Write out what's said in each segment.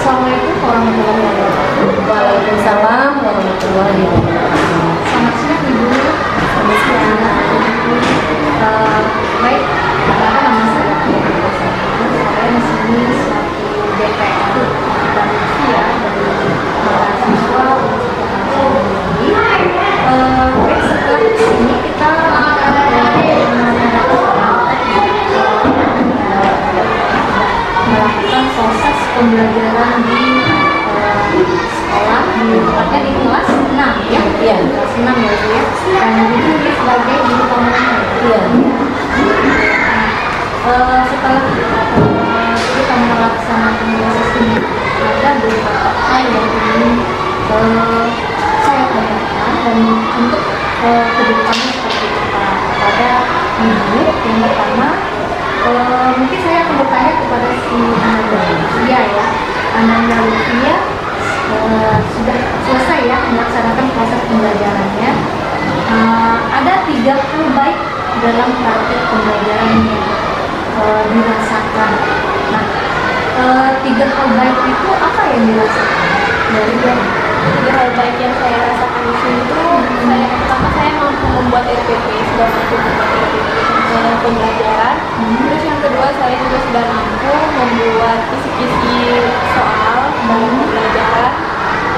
Assalamualaikum warahmatullahi wabarakatuh. Waalaikumsalam warahmatullahi wabarakatuh. Selamat siang Ibu. Selamat siang. Baik, perkenalkan nama saya Fitria Sari. Saya di sini selaku DPR Panitia dari mahasiswa Universitas Indonesia. Baik, setelah di sini kita melakukan proses pembelajaran di sekolah, tepatnya di kelas 6 ya? Iya. Kelas 6 ya Bu ya? Dan itu sebagai guru komunikasi. Iya. Setelah kita melaksanakan proses ini, ada beberapa hal yang ingin saya tanyakan dan untuk kedepannya seperti apa kepada Ibu. Yang pertama, mungkin saya akan bertanya kepada si Ananda Lutfia ya. Ananda Lutfia sudah selesai ya melaksanakan proses pembelajarannya. Ada 3 hal baik dalam praktek pembelajaran yang dirasakan. Nah, 3 hal baik itu apa yang dirasakan dari yang 3 hal baik yang saya rasakan di sini itu pertama saya mampu membuat RPP, sudah mampu membuat RPP dalam pembelajaran. Terus yang kedua saya juga sudah mampu membuat kisi-kisi soal dalam pembelajaran.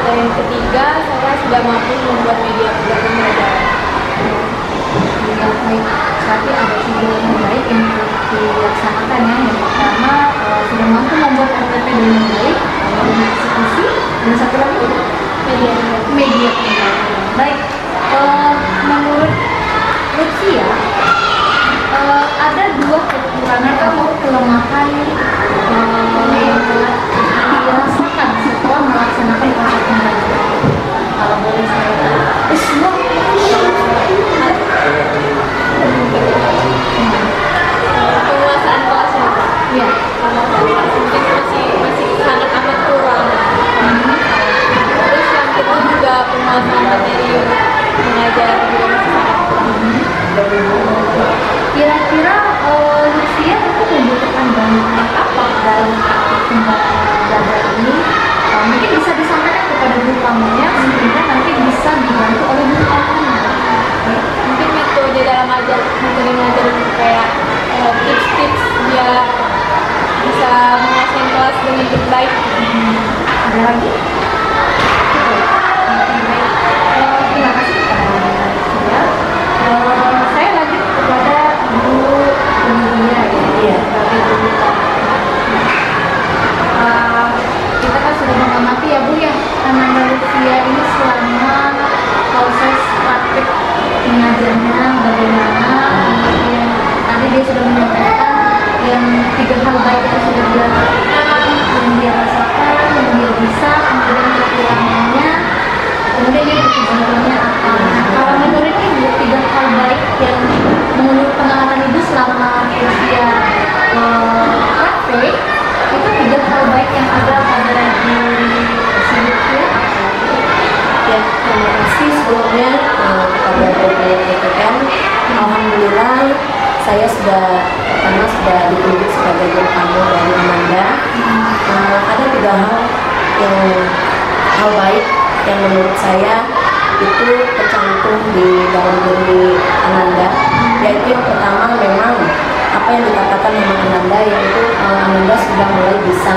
Dan yang ketiga saya sudah mampu membuat media pembelajaran. baik? Berarti ada 3 yang baik yang dilaksanakan ya. Yang pertama sudah mampu membuat RPP dengan baik, dengan eksekusi, dan satu lagi media pembelajaran. Baik, menurut Lutfia ada 2 kekurangan atau kelemahan yang telah dirasakan setelah melaksanakan proses pembelajaran. Kalau boleh saya tahu, semua Penguasaan kelasnya, ya. penguasaan kelas mungkin masih sangat amat kurang. Terus yang kedua juga penguasaan materi mengajar juga masih sangat kurang. Kira-kira Lutfia itu membutuhkan bantuan apa dalam praktik pembelajaran ini? Mungkin bisa disampaikan kepada guru kamunya sehingga nanti bisa dibantu oleh guru kamunya. Mungkin metode dalam mengajar kayak tips-tips biar bisa menguasai kelas dengan baik. Ada lagi? Terima kasih kepada Lutfia. Saya lanjut kepada Bu Lydia ya, sebagai guru kita kan sudah mengamati ya Bu ya, Ananda Lutfia ini selama proses praktik mengajarnya bagaimana, kemudian tadi dia sudah menyampaikan yang 3 hal baik yang sudah dia lakukan, yang dia rasakan, yang dia bisa, kemudian kekurangannya, kemudian dia kekurangannya apa. Nah, kalau menurut Ibu 3 hal baik yang menurut pengalaman Ibu selama usia praktik itu 3 hal baik yang ada pada diri Lutfia apa? Ya, terima kasih sebelumnya kepada DPR. Alhamdulillah saya sudah ditunjuk sebagai guru kamu dari Ananda. Ada 3 hal baik yang menurut saya itu tercantum di dalam diri Ananda. Yaitu yang pertama memang apa yang dikatakan sama Ananda, yaitu Ananda sudah mulai bisa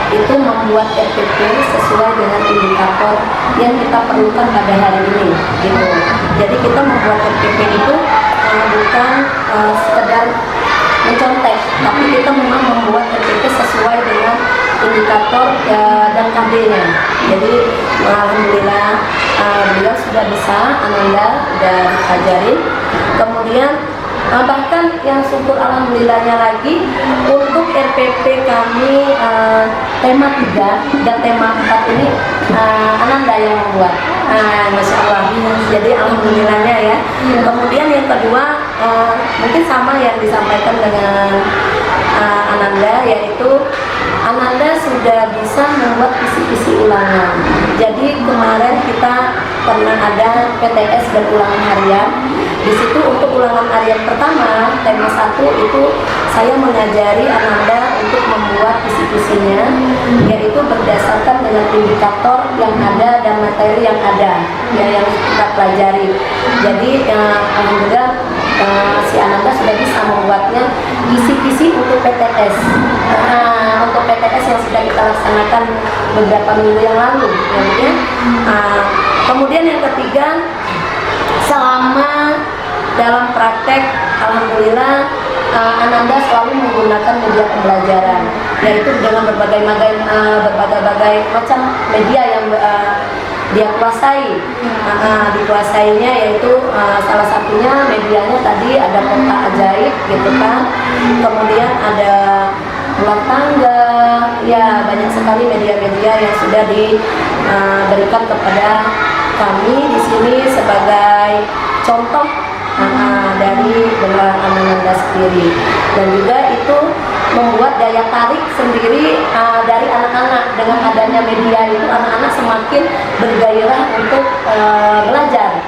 itu membuat RPP sesuai dengan indikator yang kita perlukan pada hari ini gitu. Jadi kita membuat RPP itu bukan sekedar mencontek, tapi kita memang membuat RPP sesuai dengan indikator dan KD-nya. Jadi alhamdulillah beliau sudah bisa, Ananda sudah ajarin. Kemudian bahkan yang syukur alhamdulillahnya lagi untuk RPP kami tema 3 dan tema 4 ini Ananda yang membuat. Masya Allah, jadi alhamdulillahnya ya. Kemudian yang kedua mungkin sama yang disampaikan dengan Ananda, yaitu Ananda sudah bisa membuat kisi-kisi ulangan. Jadi kemarin kita pernah ada PTS dan ulangan harian. Di situ untuk ulangan harian pertama, tema 1 itu saya mengajari Ananda untuk membuat kisi-kisinya, yaitu berdasarkan dengan indikator yang ada dan materi yang ada ya yang kita pelajari. Jadi alhamdulillah si Ananda sudah bisa membuatnya kisi-kisi untuk PTS. Untuk PTS yang sudah kita laksanakan beberapa minggu yang lalu ya. Kemudian yang ketiga, selama dalam praktek alhamdulillah Ananda selalu menggunakan media pembelajaran, yaitu dengan berbagai macam media yang dia kuasai. Dikuasainya yaitu salah satunya medianya tadi ada Kota Ajaib gitu kan, kemudian ada Bulan Tangga, ya banyak sekali media-media yang sudah diberikan kepada kami di sini sebagai contoh dari benar Ananda sendiri, dan juga itu membuat daya tarik sendiri dari anak-anak. Dengan adanya media itu anak-anak semakin bergairah untuk belajar.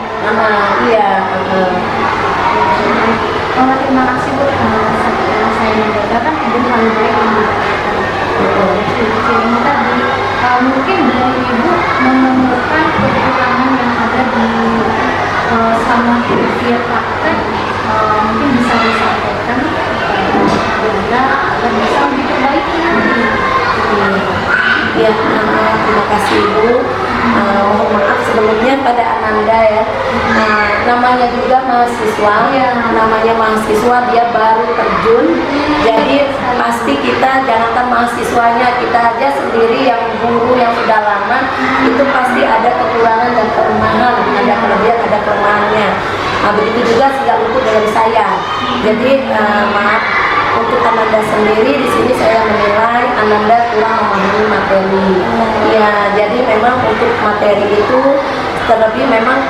Terima kasih Bu. Setelah saya membedakan ibu hal baik yang dilakukan. Ciri-cirinya tadi mungkin dari ibu menemukan kekurangan yang ada di sama dia praktek, mungkin bisa disampaikan kepada agar bisa diperbaiki nanti. Ya, terima kasih Ibu. Mohon maaf sebelumnya pada Ananda ya. Namanya juga mahasiswa, namanya mahasiswa dia baru terjun. Jadi pasti kita jangankan mahasiswanya, kita aja sendiri yang guru yang sudah lama itu pasti ada kekurangan dan kelemahan, ada kelebihan, ada kelemahannya. Begitu juga tidak luput dari saya. Jadi maaf untuk Ananda sendiri, di sini saya menilai Ananda kurang memahami materi. Ya, jadi memang untuk materi itu terlebih memang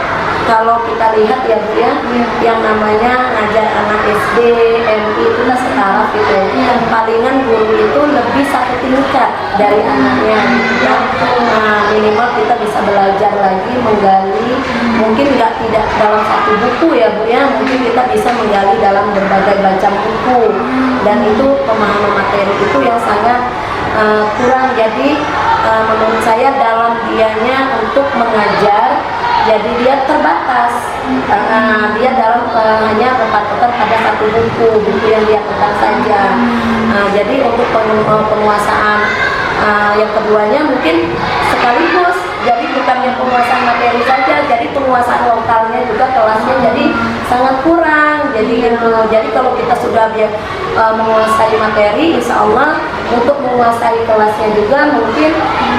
kalau kita lihat ya Bu ya, yang namanya ngajar anak SD, MI itu lah setara gitu. Palingan guru itu lebih satu tingkat dari anaknya ya. Minimal kita bisa belajar lagi, menggali, mungkin tidak dalam satu buku ya Bu ya, mungkin kita bisa menggali dalam berbagai macam buku, dan itu pemahaman materi itu yang sangat kurang. Jadi menurut saya dalam dianya untuk mengajar, jadi dia terbatas. Dia dalam hanya berpatokan pada satu buku yang dia pegang saja. Jadi untuk penguasaan yang keduanya mungkin sekaligus, jadi bukannya penguasaan materi saja, jadi penguasaan lokalnya juga kelasnya jadi sangat kurang. Jadi kalau kita sudah menguasai materi, insya Allah untuk menguasai kelasnya juga mungkin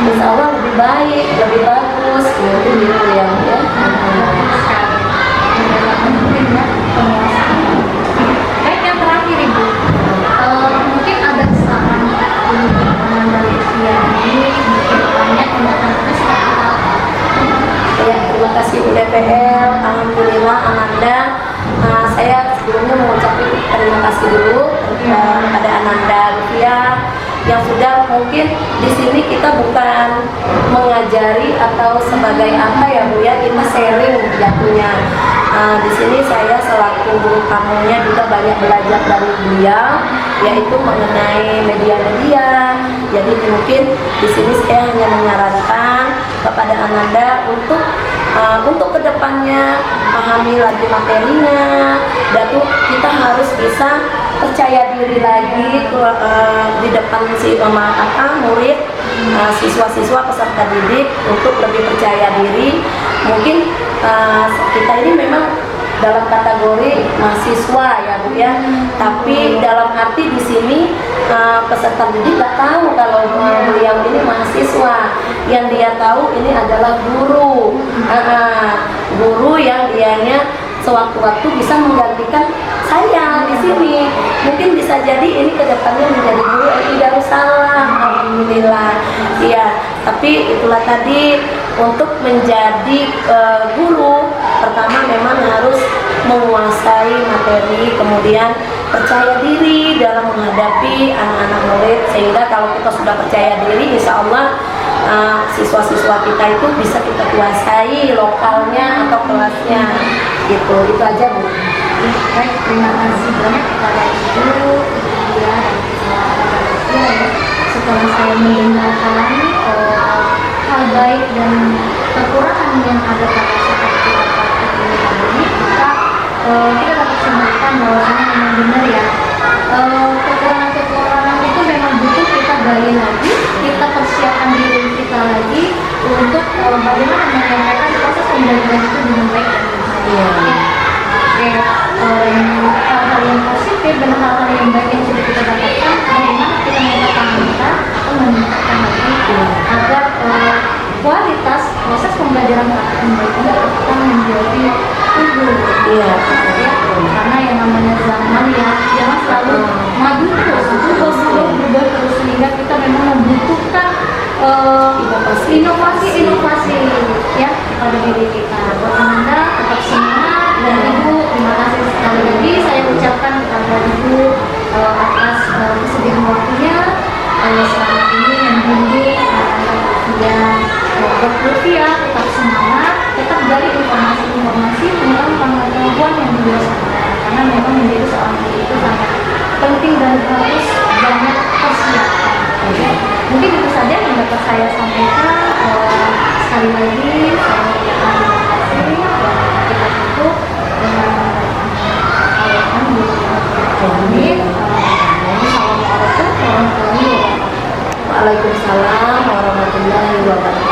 insya Allah lebih baik, lebih bagus gitu ya. Baik, yang terakhir Ibu, mungkin ada saran dari usia ini banyak tindakan seperti apa? Ya, terima kasih Bu DPL. Alhamdulillah Ananda, saya sebelumnya mengucapkan terima kasih dulu kepada Ananda Lufia yang sudah mungkin di sini kita bukan mengajari atau sebagai apa ya Bu ya, kita sharing jatuhnya. Di sini saya selaku guru kamunya juga banyak belajar dari beliau, yaitu mengenai media-media. Jadi mungkin di sini saya hanya menyarankan kepada Ananda untuk kedepannya pahami lagi materinya, dan kita harus bisa percaya diri lagi di depan murid, siswa-siswa peserta didik untuk lebih percaya diri. Mungkin kita ini memang dalam kategori mahasiswa ya Bu ya, tapi dalam arti di sini peserta didik nggak tahu kalau beliau ini mahasiswa. Yang dia tahu ini adalah guru, guru yang dianya sewaktu-waktu bisa menggantikan saya di sini. Mungkin bisa jadi ini kedepannya menjadi guru Darussalam. Alhamdulillah. Iya, tapi itulah tadi, untuk menjadi guru pertama memang harus menguasai materi, kemudian percaya diri dalam menghadapi anak-anak murid, sehingga kalau kita sudah percaya diri, insya Allah siswa-siswa kita itu bisa kita kuasai lokalnya atau kelasnya gitu. Itu aja Bu. Baik, terima kasih banyak kepada Ibu ya, dan setelah saya mendengarkan baik dan kekurangan yang ada pada saat kita praktek ini tadi, kita dapat simpulkan bahwasanya memang benar ya, kekurangan-kekurangan itu memang butuh kita gali lagi, kita persiapkan diri kita lagi untuk bagaimana menyampaikan proses pembelajaran itu dengan baik dan benar. Iya. Hal-hal yang positif dan hal-hal yang baik yang sudah kita dapatkan, bagaimana kita mempertahankan atau meningkatkan lagi agar kualitas proses pembelajaran praktek yang baik ini akan menjadi unggul. Iya. Ya, karena yang namanya zaman ya jangan selalu maju terus, berubah terus, sehingga kita memang membutuhkan inovasi ya pada diri kita. Buat Anda tetap semangat, dan Ibu terima kasih sekali lagi saya ucapkan kepada Ibu atas kesediaan waktunya selama ini membimbing dia berrupiah, tetap semangat, tetap gali informasi tentang pengetahuan yang dirasakan, karena memang menjadi seorang guru itu sangat penting dan harus banyak persiapan. Ya. Mungkin itu saja yang dapat saya sampaikan. Sekali lagi saya ucapkan terima kasih dan kita tutup dengan Assalamualaikum warahmatullahi wabarakatuh. Waalaikumsalam warahmatullahi wabarakatuh.